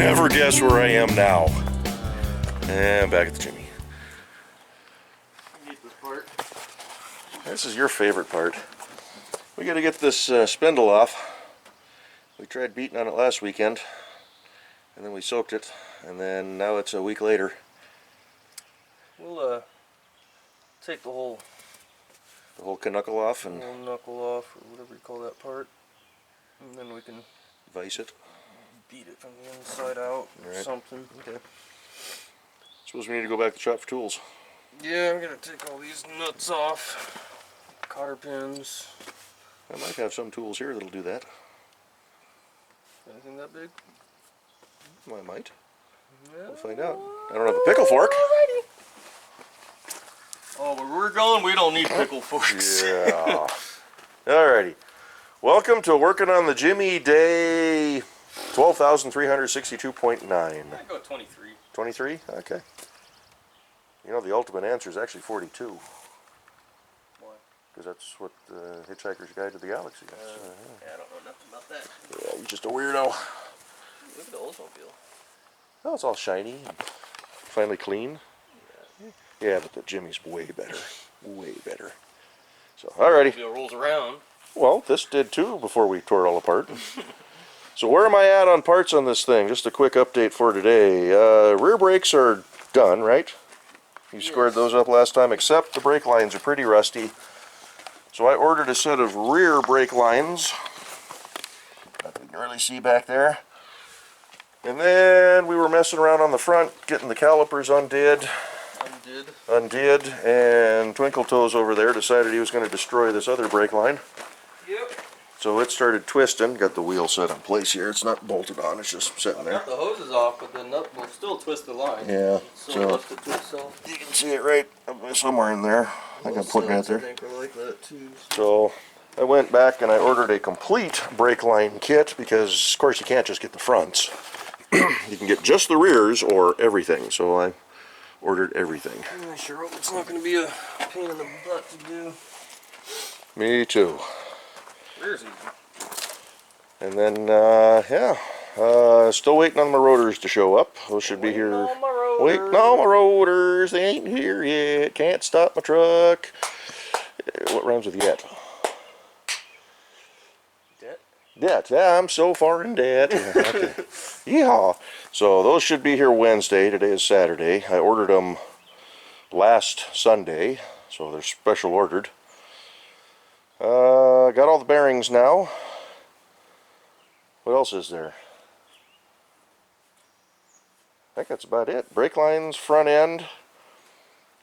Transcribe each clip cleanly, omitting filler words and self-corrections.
never guess where I am now. And back at the Jimmy. Get this part. This is your favorite part. We got to get this spindle off. We tried beating on it last weekend, and then we soaked it, and then now it's a week later. We'll take the whole knuckle off and knuckle off, or whatever you call that part, and then we can vise it. Beat it from the inside out or something. Okay. Suppose we need to go back to the shop for tools. Yeah, I'm gonna take all these nuts off. Cotter pins. I might have some tools here that'll do that. Anything that big? Well, I might. Yeah. We'll find out. I don't have a pickle fork. Alrighty. Oh, where we're going, we don't need pickle forks. Yeah. Alrighty. Welcome to Working on the Jimmy Day 12,362.9. I go 23. 23? Okay. You know, the ultimate answer is actually 42. Why? Because that's what Hitchhiker's Guide to the Galaxy is. Yeah, I don't know nothing about that. Yeah, you're just a weirdo. Look at the Oldsmobile. Oh, it's all shiny and finally clean. Yeah, but the Jimmy's way better. Way better. So, alrighty. The rolls around. Well, this did too before we tore it all apart. So where am I at on parts on this thing? Just a quick update for today. Rear brakes are done, right? You scored those up last time, except the brake lines are pretty rusty. So I ordered a set of rear brake lines that you can really see back there. And then we were messing around on the front, getting the calipers undid, and Twinkle Toes over there decided he was going to destroy this other brake line. Yep. So it started twisting. Got the wheel set in place here. It's not bolted on, it's just sitting there. Got the hoses off, but then we'll still twist the line. Yeah, so you can see it right somewhere in there. I think I'm putting it there. I think like that too. So I went back and I ordered a complete brake line kit because, of course, you can't just get the fronts. You can get just the rears or everything. So I ordered everything. I sure hope it's not going to be a pain in the butt to do. Me too. Rear's easy. And then, still waiting on my rotors to show up. Those should be here. Waiting on my rotors. They ain't here yet. Can't stop my truck. What rhymes with yet? Debt. Yeah, I'm so far in debt. Okay. Yeehaw. So those should be here Wednesday. Today is Saturday. I ordered them last Sunday, so they're special ordered. Got all the bearings now. What else is there? I think that's about it. Brake lines, front end.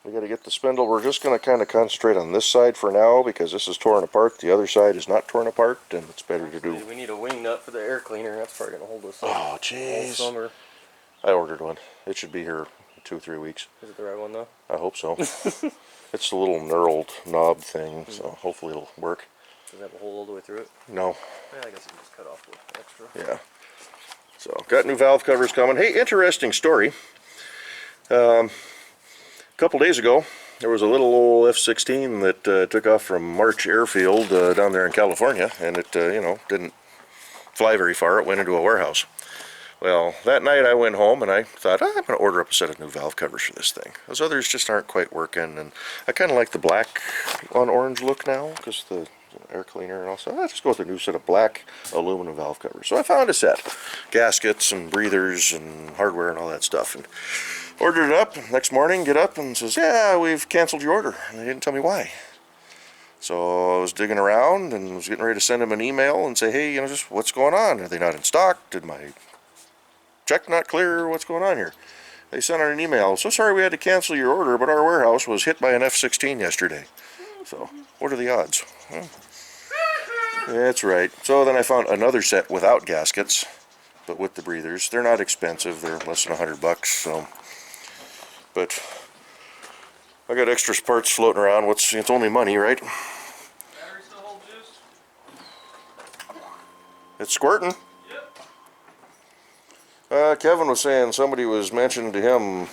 We got to get the spindle. We're just going to kind of concentrate on this side for now because this is torn apart. The other side is not torn apart, and it's better to do. We need a wing nut for the air cleaner. That's probably going to hold us up Oh, jeez. all summer. I ordered one. It should be here in 2-3 weeks. Is it the right one though? I hope so. It's a little knurled knob thing, so hopefully it'll work. Does it have a hole all the way through it? No. Yeah, I guess you can just cut off the extra. Yeah. So, got new valve covers coming. Hey, interesting story. A couple days ago, there was a little old F-16 that took off from March Airfield down there in California, and it, didn't fly very far. It went into a warehouse. Well, that night I went home and I thought, I'm going to order up a set of new valve covers for this thing. Those others just aren't quite working, and I kind of like the black on orange look now, because the air cleaner and also, I'll just go with a new set of black aluminum valve covers. So I found a set. Gaskets and breathers and hardware and all that stuff. And ordered it up. Next morning, get up and says, yeah, we've canceled your order. And they didn't tell me why. So I was digging around and was getting ready to send them an email and say, hey, just what's going on? Are they not in stock? Did my check not clear? What's going on here? They sent out an email. So sorry we had to cancel your order, but our warehouse was hit by an F-16 yesterday. So what are the odds? Well, that's right. So then I found another set without gaskets, but with the breathers. They're not expensive. They're less than $100. So, but I got extra parts floating around. It's only money, right? Battery still hold juice? It's squirting. Yep. Kevin was saying somebody was mentioning to him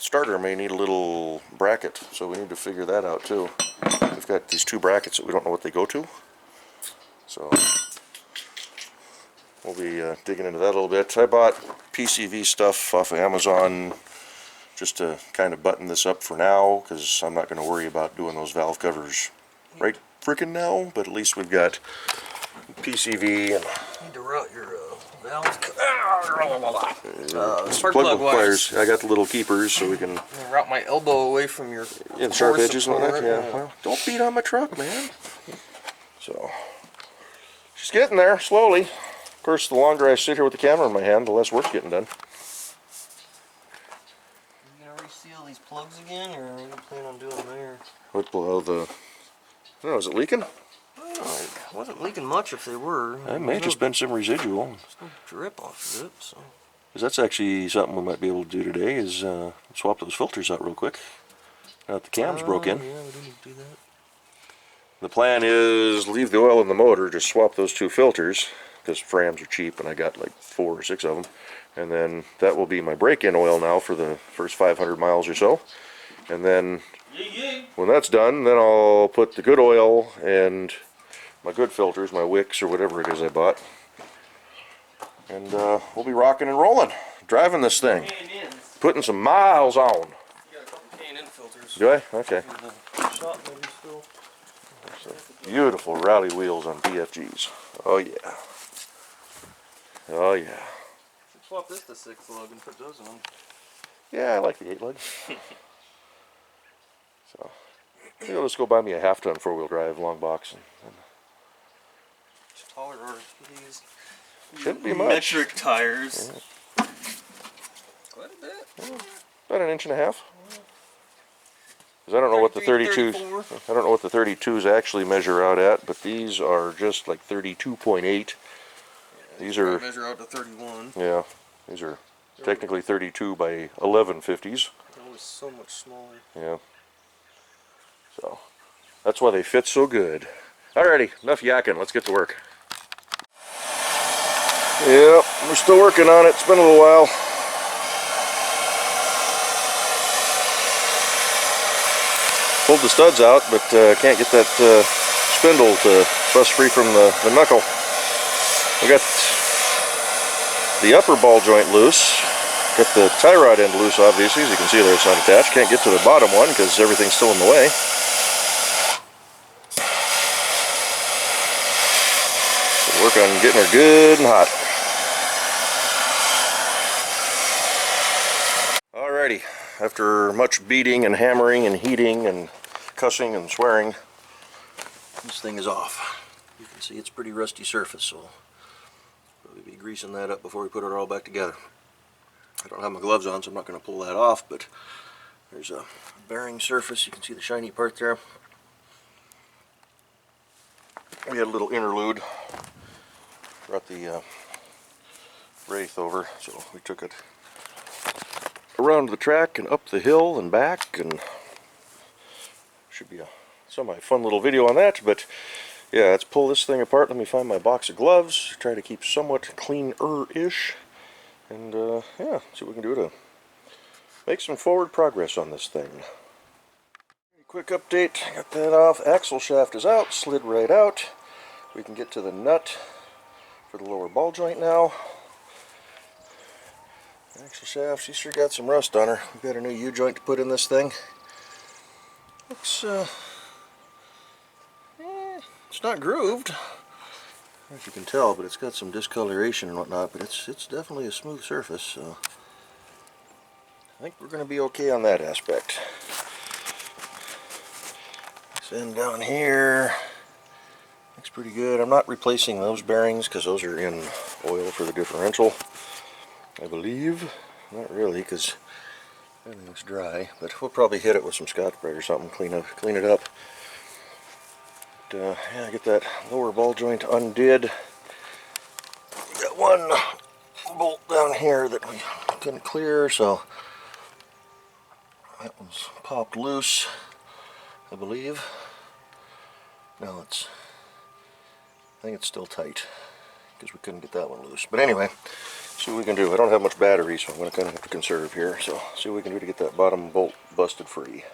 starter may need a little bracket, so we need to figure that out too. We've got these two brackets that we don't know what they go to. So we'll be digging into that a little bit. I bought PCV stuff off of Amazon just to kind of button this up for now, because I'm not going to worry about doing those valve covers right freaking now, but at least we've got PCV and need to route your valve spark plug plug wires. I got the little keepers so we can Route my elbow away from your sharp core edges and whatnot. support. Yeah, well, don't beat on my truck, man. So she's getting there slowly. Of course, the longer I sit here with the camera in my hand, the less work's getting done. You gonna reseal these plugs again, or are you planning on doing there? What below the? I don't know, is it leaking? Oh, it wasn't leaking much if they were. It may have just been some residual. There's no drip off of it, so. Because that's actually something we might be able to do today, is swap those filters out real quick. Now that the cam's broke in. Yeah, we do need to do that. The plan is leave the oil in the motor, just swap those two filters, because frams are cheap and I got like 4 or 6 of them. And then that will be my break-in oil now for the first 500 miles or so. And then when that's done, then I'll put the good oil and my good filters, my wicks or whatever it is I bought. And we'll be rocking and rolling, driving this thing, putting some miles on. You got a couple K&N filters. Do I? Okay. Shot maybe still. Beautiful rally wheels on BFGs. Oh yeah. Oh yeah. Should swap this to 6 lug and put those on. Yeah, I like the 8 lug. So, maybe I'll just go buy me a half-ton 4-wheel drive long box. And It's taller or these shouldn't be much. metric tires. Yeah. Quite a bit. About 1.5 inches. Because I don't know what the 32s. 34. I don't know what the 32s actually measure out at, but these are just like 32.8. Yeah, These are measure out to 31. yeah. These are technically 32 by 1150s. They're always so much smaller. Yeah. So that's why they fit so good. Alrighty, enough yakking. Let's get to work. Yep, we're still working on it. It's been a little while. Pulled the studs out, but can't get that spindle to bust free from the knuckle. We got the upper ball joint loose. Got the tie rod end loose, obviously. As you can see there, it's not attached. Can't get to the bottom one because everything's still in the way. So work on getting her good and hot. Alrighty, after much beating and hammering and heating and cussing and swearing, this thing is off. You can see it's pretty rusty surface, so we'll be greasing that up before we put it all back together. I don't have my gloves on, so I'm not going to pull that off, but there's a bearing surface. You can see the shiny part there. We had a little interlude. Brought the Wraith over, so we took it around the track and up the hill and back, and should be a semi-fun little video on that. But yeah, let's pull this thing apart. Let me find my box of gloves. Try to keep somewhat cleaner-ish. And yeah, see what we can do to make some forward progress on this thing. Quick update, got that off. Axle shaft is out, slid right out. We can get to the nut for the lower ball joint now. Axle shaft, she's sure got some rust on her. We've got a new U-joint to put in this thing. Looks, it's not grooved, as you can tell, but it's got some discoloration and whatnot, but it's definitely a smooth surface, so I think we're going to be okay on that aspect. This end down here looks pretty good. I'm not replacing those bearings because those are in oil for the differential, I believe. Not really, because everything's dry, but we'll probably hit it with some Scotch-Brite or something, clean it up. But, yeah, get that lower ball joint undid. Got one bolt down here that we couldn't clear, so that one's popped loose, I believe. No, I think it's still tight because we couldn't get that one loose. But anyway, see what we can do. I don't have much battery, so I'm going to kind of have to conserve here. So see what we can do to get that bottom bolt busted free.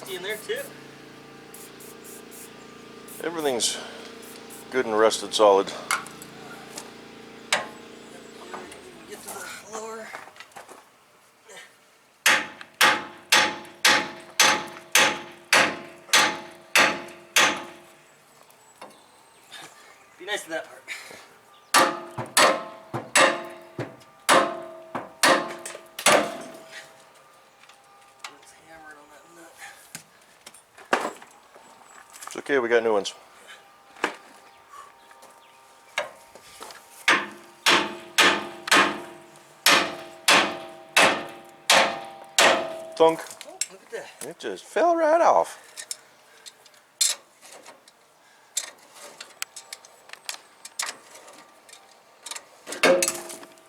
rusty in there too. Everything's good and rusted solid. Get to the lower. Be nice to that part. Let's hammer it on that nut. It's okay, we got new ones. Thunk. Oh, look at that. It just fell right off.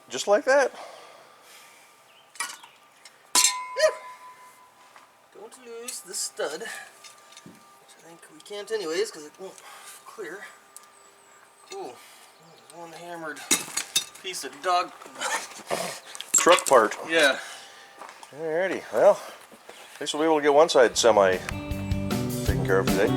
Just like that. Don't lose the stud, which I think we can't anyways because it won't clear. Cool. One hammered piece of dog. Truck part. Yeah. Alrighty, well, at least we'll be able to get one side semi taken care of today.